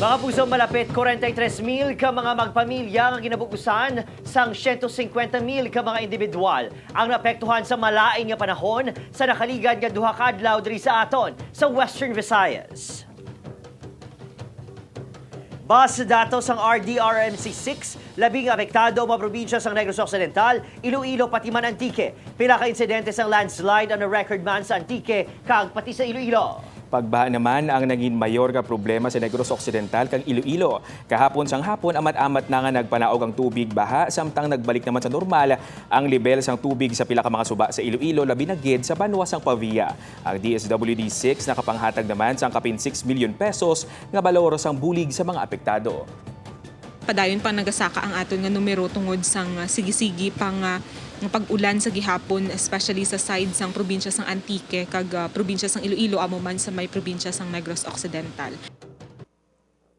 Mga pusong malapit, 43,000 ka mga magpamilya ang ginabukusan sang 150,000 ka mga individual ang naapektuhan sa malaing nga panahon sa nakaligan nga duha ka adlaw diri sa aton sa Western Visayas. Base sa datos ng RDRMC6, labing apektado ang mga probinsya sa Negros Occidental, Iloilo pati man Antique. Pila ka insidente sang landslide ang record man sa Antique kag pati sa Iloilo. Pagbaha naman ang naging mayor nga problema sa Negros Occidental kag Iloilo. Kahapon sang hapon amat-amat na nga nagpanaog ang tubig baha samtang nagbalik naman sa normal ang level sang tubig sa pila ka mga suba sa Iloilo labi na gid sa Banwa sang Pavia. Ang DSWD6 nakapanghatag naman sang kapin 6 million pesos nga balor sang bulig sa mga apektado. Padayon pang nagasaka ang aton nga numero tungod sang sige-sige pang pag-ulan sa gihapon, especially sa side sang probinsya sang Antique kag probinsya sang Iloilo amo man sa may probinsya sang Negros Occidental.